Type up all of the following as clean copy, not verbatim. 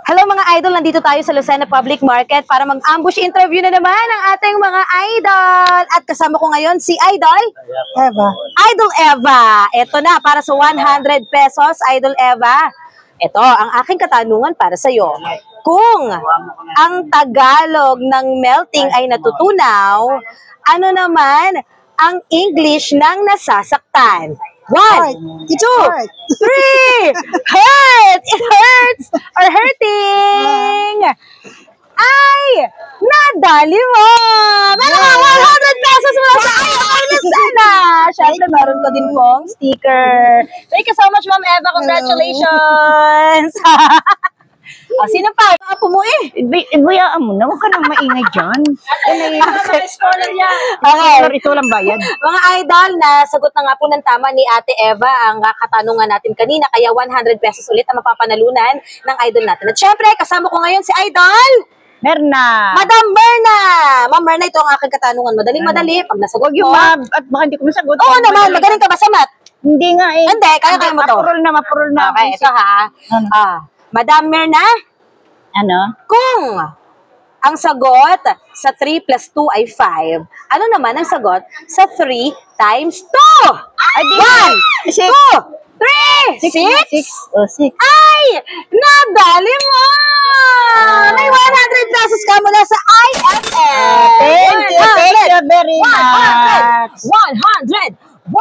Hello mga idol, nandito tayo sa Lucena Public Market para mag-ambush interview na naman ang ating mga idol. At kasama ko ngayon si Idol Eva. Idol Eva. Ito na, para sa 100 pesos, Idol Eva. Ito, ang aking katanungan para sa iyo. Kung ang Tagalog ng melting ay natutunaw, ano naman ang English ng nasasaktan? 1, 2, 3, hurt! It hurts! Or hurting! Ay! Nadali mo! Meron ka 100 pesos mula sa Lucena! Siyempre, meron ko din pong sticker. Thank you so much, Ma'am Eva. Congratulations! O, sino pa? Mga pumuwi. Ibayaan mo na. Huwag ka nang maingay dyan. Okay. Ito lang bayad. Mga idol, nasagot na nga po ng tama ni Ate Eva ang katanungan natin kanina. Kaya 100 pesos ulit ang mapapanalunan ng idol natin. At syempre, kasama ko ngayon si Idol Merna. Madam Merna. Ma'am Merna, ito ang aking katanungan. Madali. Pag nasagot Yung mo. at baka hindi ko masagot. Oo naman, magaling ka ba sa math? Hindi nga eh. Hindi, kaya mo to. Mapurol na. Okay, ito ha. Madam Merna, Ano? kung ang sagot sa 3 plus 2 ay 5, ano naman ang sagot sa 3 times 2? Ay, 1, 2, 3, 6? Oh, 6. Ay! Nadali mo! May 100 pesos ka mula sa IFM! Thank you very much. 100! O,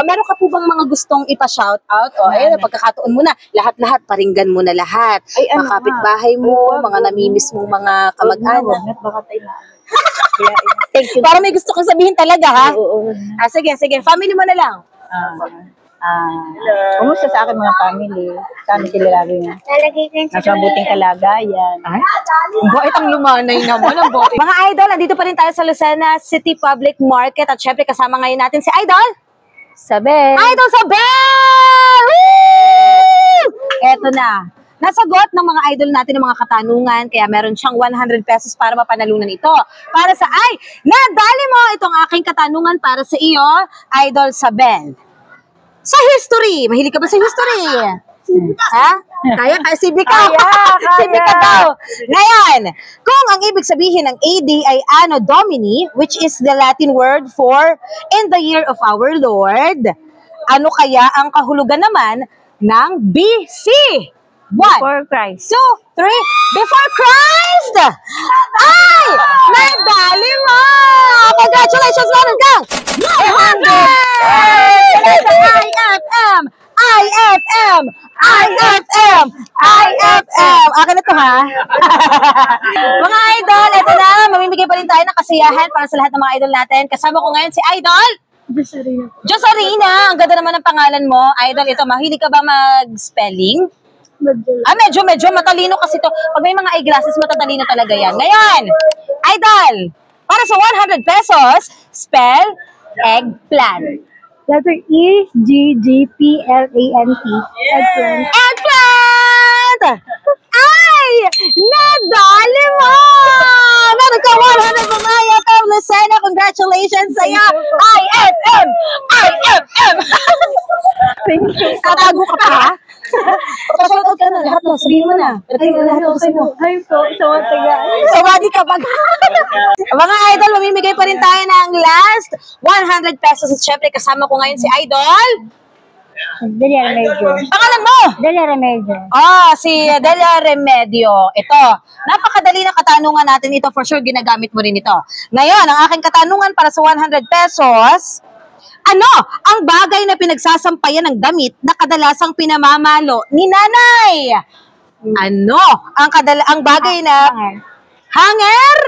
meron ka po bang mga gustong ipa-shoutout? O, ayun, pagkakataon mo na. Lahat-lahat, paringgan mo na lahat. Ay, ano mga kapitbahay mo, mga namimiss mong mga kamag-anak. Baka tayo na. Thank you. Para may gusto kong sabihin talaga, ha? Oo. Sige. Family mo na lang. Kumusta sa akin mga family? Sana sila lagi nga. Nasa mabuting kalagayan. Bait ang lumanay naman. Mga idol, nandito pa rin tayo sa Lucena City Public Market. At syempre, kasama ngayon natin si Idol Sabel. Idol Sabel! Woo! Eto na. Nasagot ng mga idol natin ng mga katanungan, kaya meron siyang 100 pesos para mapanalunan ito. Para sa nadali mo itong aking katanungan para sa iyo, Idol Sabel. Sa history, mahilig ka ba sa history? Ha? Kaya CB ka. CB ka daw. Ngayon, kung ang ibig sabihin ng AD ay Anno Domini, which is the Latin word for in the year of our Lord, ano kaya ang kahulugan naman ng BC? 1, Before Christ. 2, 3, before Christ! Ay! Nadali mo! Congratulations, meron kang 100! IFM! Akin na to, ha? Mga idol, eto na. Mamimigay pa rin tayo ng kasiyahan para sa lahat ng mga idol natin. Kasama ko ngayon si Idol Josarina. Ang ganda naman ng pangalan mo. Idol, ito, mahilig ka ba mag-spelling? Medyo matalino kasi to. Pag may mga eyeglasses, matatalino talaga yan. Ngayon, Idol, para sa 100 pesos, spell eggplant. Letter E, G, G, P, L, A, N, T. Eggplant. Eggplant! Ay! Nadali mo! Meron ka 100 from IFM Lucena. Congratulations sa'yo! IFM! Thank you. Tatago ka pa, ha? Shoutout ka na, lahat mo. Sabihin mo na. Ay, lahat mo sa'yo. Hi po, sa mga taga. Sawadi ka ba? Mga idol, mamimigay pa rin tayo ng last 100 pesos. At syempre, kasama ko ngayon si Idol. Delia Remedio. Pangalan mo? Delia Remedio. Si Delia Remedio. Ito, napakadali na katanungan natin ito. For sure, ginagamit mo rin ito. Ngayon, ang aking katanungan para sa 100 pesos, ano ang bagay na pinagsasampayan ng damit na kadalasang pinamamalo ni nanay? Ano ang bagay na hanger?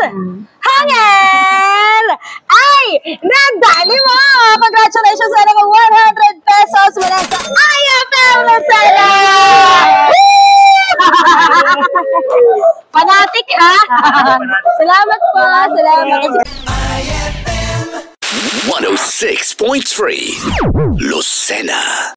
Hanger! Ay! Nadali mo! Congratulations sa mga 100 pesos mula sa IFM Lucena! Fanatic, ha? Salamat po. Salamat. 106.3 Lucena.